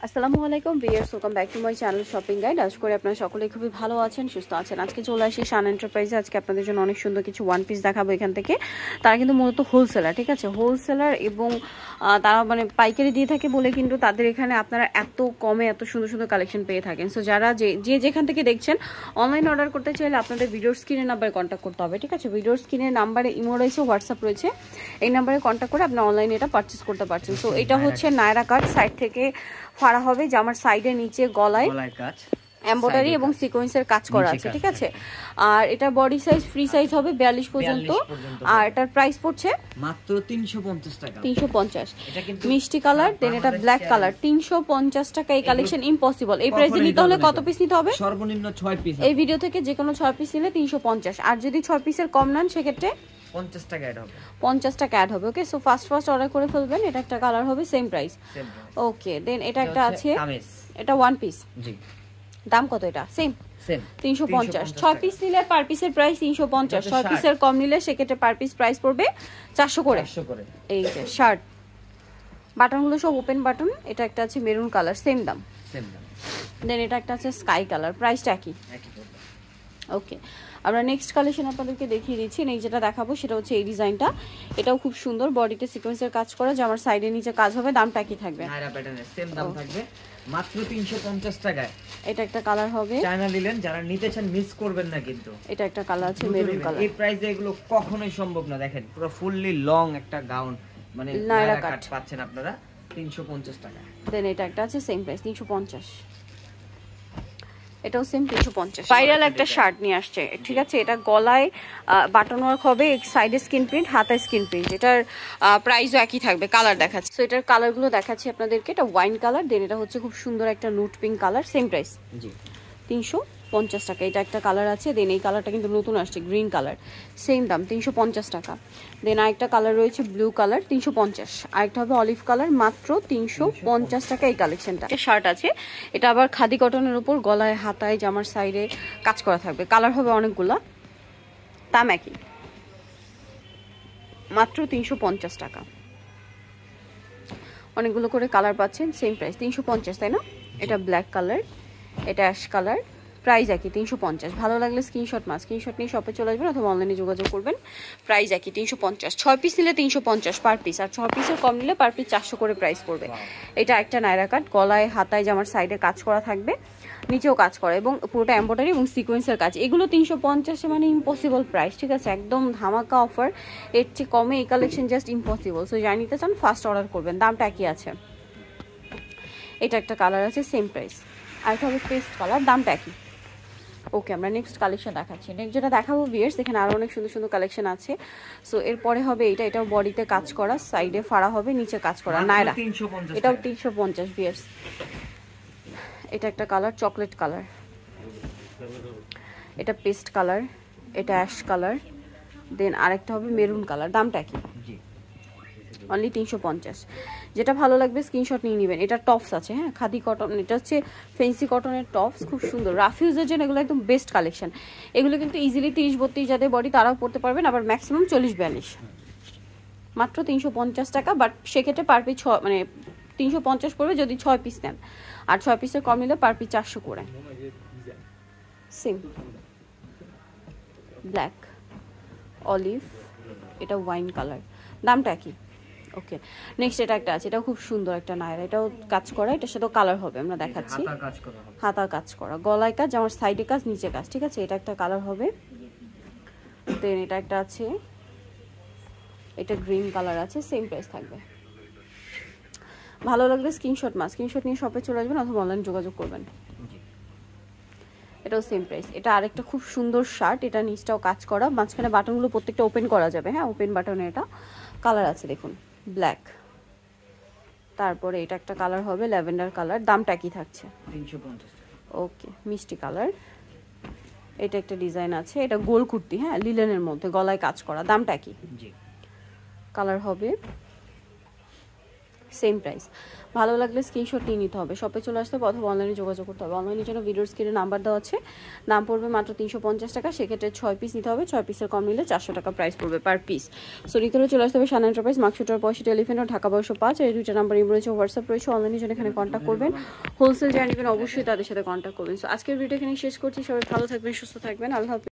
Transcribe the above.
আসসালামু আলাইকুম viewers, welcome back to my channel shopping guide. আশা করি আপনারা সকলেই খুবই ভালো আছেন, সুস্থ আছেন। আজকে চলে আসি শান এন্টারপ্রাইজে। আজকে আপনাদের জন্য অনেক সুন্দর কিছু ওয়ান পিস দেখাবো এখান থেকে। তারা কিন্তু মূলত হোলসেলার, ঠিক আছে, হোলসেলার এবং তারা মানে পাইকারি দিয়ে থাকে বলে কিন্তু তাদের এখানে আপনারা এত কমে এত সুন্দর সুন্দর কালেকশন পেয়ে থাকেন। সো যারা যেখান থেকে দেখছেন অনলাইন অর্ডার করতে চাইলে আপনাদের ভিডিওর স্ক্রিনের নাম্বারে কন্ট্যাক্ট করতে হবে, ঠিক আছে। ভিডিওর স্ক্রিনের নাম্বারে ইমো রয়েছে, হোয়াটসঅ্যাপ রয়েছে, এই নাম্বারে কন্ট্যাক্ট করে আপনি অনলাইনে এটা পারচেস করতে পারছেন। সো এটা হচ্ছে নায়রা কাট, সাইড থেকে ফাড়া হবে, জামার সাইডে নিচে গলায় কাজ এমব্রয়ডারি এবং সিকোয়েন্সের কাজ করা আছে, ঠিক আছে। আর এটা বডি সাইজ ফ্রি সাইজ হবে 42 পর্যন্ত। আর এটার প্রাইস পড়ছে মাত্র 350 টাকা। 350। এটা কিন্তু মিষ্টি কালার, দেন এটা ব্ল্যাক কালার। 350 টাকা এই কালেকশন ইম্পসিবল। এই প্রাইসে নিতে হলে কত পিস নিতে হবে? সর্বনিম্ন 6 পিস। এই ভিডিও থেকে যে কোনো 6 পিস নিলে 350। আর যদি 6 পিসের কম নেন সেক্ষেত্রে 50 টাকা অ্যাড হবে। 50 টাকা অ্যাড হবে। ওকে, সো ফার্স্ট অর্ডার করে ফেলবেন। এটা একটা কালার হবে, সেম প্রাইস। ওকে, দেন এটা একটা আছে, এটা ওয়ান পিস। জি, দাম কত? এটা সেম 350। 6 পিস নিলে পার পিসের প্রাইস 350। 6 পিসের কম নিলে সেক্ষেত্রে পার পিস প্রাইস পড়বে 400 করে। এই যে শার্ট, বাটনগুলো সব ওপেন বাটন। এটা একটা আছে মেরুন কালার, সেম দাম। দেন এটা একটা আছে স্কাই কালার, প্রাইসটা একই। ওকে, আমরা নেক্সট কালেকশন আপনাদেরকে দেখিয়ে দিচ্ছি। এই যেটা দেখাবো সেটা হচ্ছে এই ডিজাইনটা। এটাও খুব সুন্দর, বডিতে সিকোয়েন্সের কাজ করা, জামার সাইডে নিচে কাজ হবে। দামটা কি থাকবে? নায়রা প্যাটার্নের সেম দাম থাকবে, মাত্র 350 টাকায়। এটা একটা কালার হবে, চায়না লিলেন, যারা নিতে চান মিস করবেন না কিন্তু। এটা একটা কালার আছে মেরুন কালার। এই প্রাইসে এগুলো কখনোই সম্ভব না। দেখেন পুরো ফুললি লং একটা গাউন, মানে নায়রা কাট পাচ্ছেন আপনারা 350 টাকা। দেন এটা একটা আছে সেম প্রাইস 350। এটাও সেম 350। ভাইরাল একটা শার্ট নিয়ে আসছে, ঠিক আছে। এটা গলায় বাটন ওয়ার্ক হবে, সাইডে স্কিন প্রিন্ট, হাতে স্কিন প্রিন্ট। এটার প্রাইসও একই থাকবে। কালার দেখাচ্ছি, সো এটার কালারগুলো দেখাচ্ছি আপনাদেরকে। এটা ওয়াইন কালার, দেন এটা হচ্ছে খুব সুন্দর একটা নুট পিঙ্ক কালার, সেম প্রাইস জি 350 টাকা। এটা একটা কালার আছে, দেন এই কালারটা কিন্তু নতুন আসছে, গ্রিন কালার, সেম দাম 350 টাকা। দেন আরেকটা কালার রয়েছে ব্লু কালার, 350। আরেকটা হবে অলিভ কালার, মাত্র 350 টাকা এই কালেকশনটা। শার্ট আছে, এটা আবার খাদি কটনের উপর, গলায় হাতায় জামার সাইডে কাজ করা থাকবে। কালার হবে অনেকগুলা, দাম একই, মাত্র 350 টাকা। অনেকগুলো করে কালার পাচ্ছেন, সেম প্রাইস 350, তাই না? এটা ব্ল্যাক কালার, এটা অ্যাশ কালার, প্রাইস একই 350। ভালো লাগলে স্ক্রিনশট নিয়ে শপে চলে আসবেন অথবা অনলাইনে যোগাযোগ করবেন। প্রাইস একই 350। 6 পিস নিলে 350 পার পিস, আর 6 পিসের কম নিলে পার পিস 400 করে প্রাইস পড়বে। এটা একটা নায়রা কাট, গলায় হাতায় জামার সাইডে কাজ করা থাকবে, নিচেও কাজ করা এবং পুরোটা এমব্রয়ডারি এবং সিকোয়েন্সের কাজ। এগুলো 350 মানে ইম্পসিবল প্রাইস, ঠিক আছে, একদম ধামাকা অফার। এর চেয়ে কমে এই কালেকশন জাস্ট ইম্পসিবল। সো যাই নিতে চান ফার্স্ট অর্ডার করবেন। দামটা একই আছে। এটা একটা কালার আছে, সেম প্রাইস। আর এটা হবে পেস্ট কালার, দামটা একই। ওকে, আমরা নেক্সট কালেকশন দেখাচ্ছি। নেক্সট যেটা দেখাবো ভিউয়ার্স, এখানে আরো অনেক সুন্দর সুন্দর কালেকশন আছে। সো এরপরে হবে এটাও বডিতে কাজ করা, সাইডে ফাড়া হবে, নিচে কাজ করা, নায়রা। এটাও 350 ভিউয়ার্স। এটা একটা কালার চকলেট কালার, এটা পেস্ট কালার, এটা অ্যাশ কালার, দেন আরেকটা হবে মেরুন কালার। দামটা কি? অনলি 350। যেটা ভালো লাগবে স্ক্রিনশট নিয়ে নেবেন। এটা টপস আছে, হ্যাঁ, খাদি কটন। এটা হচ্ছে ফেন্সি কটনের টপস, খুব সুন্দর। রাফিউজের জন্য এগুলো একদম বেস্ট কালেকশন। এগুলো কিন্তু ইজিলি 30-32 যাদের বডি তারাও পড়তে পারবেন, আবার ম্যাক্সিমাম 40-42। মাত্র 350 টাকা। বাট সেক্ষেত্রে পার পিস মানে 350 পড়বে যদি 6 পিস নেন, আর 6 পিসের কম নিলে পার পিস 400 করে। সেম ব্ল্যাক, অলিভ, এটা ওয়াইন কালার, দামটা কি? ওকে, নেক্সট এটা একটা আছে, এটাও খুব সুন্দর একটা নায়রা। এটাও কাজ করা, এটার সাথেও কালার হবে, আমরা দেখাচ্ছি। হাতা কাজ করা, গলায় কাজ, আমার সাইডে কাজ, নিচে কাজ, ঠিক আছে। এটা একটা কালার হবে। দেন এটা একটা আছে, এটা গ্রিন কালার আছে, সেম প্রাইস থাকবে। ভালো লাগলে স্ক্রিনশট নিয়ে শপে চলে আসবেন অথবা অনলাইন যোগাযোগ করবেন। এটাও সেম প্রাইস। এটা আরেকটা খুব সুন্দর শার্ট, এটা নিচটাও কাজ করা, মাঝখানে বাটনগুলো প্রত্যেকটা ওপেন করা যাবে, হ্যাঁ, ওপেন বাটনে। এটা কালার আছে দেখুন, ব্ল্যাক। তারপরে এটা একটা কালার হবে ল্যাভেন্ডার কালার, দামটা কি থাকছে? 350। ওকে, মিষ্টি কালার। এটা একটা ডিজাইন আছে, এটা গোল কুর্তি, হ্যাঁ, লিলেনের মধ্যে, গলায় কাজ করা, দামটা কি? জি, কালার হবে সেম প্রাইস। ভালো লাগলে স্ক্রিনশট নিয়ে নিতে হবে, শপে চলে আসতে হবে অথবা অনলাইনে যোগাযোগ করতে হবে। অনলাইনের জন্য ভিডিওর স্ক্রিনে নাম্বার দেওয়া আছে, নাম পড়বে মাত্র 350 টাকা। সেক্ষেত্রে 6 পিস নিতে হবে, 6 পিসের কম নিলে 400 টাকা প্রাইস পড়বে পার পিস। সো নিতে হলে চলে আসতে হবে শান এন্টারপ্রাইজ, মার্কশোটার 65 এলিফেন্ট ও ঢাকা 1205। এই দুইটা নাম্বার ইম রয়েছে, হোয়াটসঅ্যাপ রয়েছে। অনলাইনের জন্য এখানে কন্ট্যাক্ট করবেন, হোলসেল যারা নেবেন অবশ্যই তাদের সাথে কন্ট্যাক্ট করবেন। সো আজকের ভিডিও এখানে শেষ করছি, সবাই ভালো থাকবেন, সুস্থ থাকবেন, আল্লাহ হাফেজ।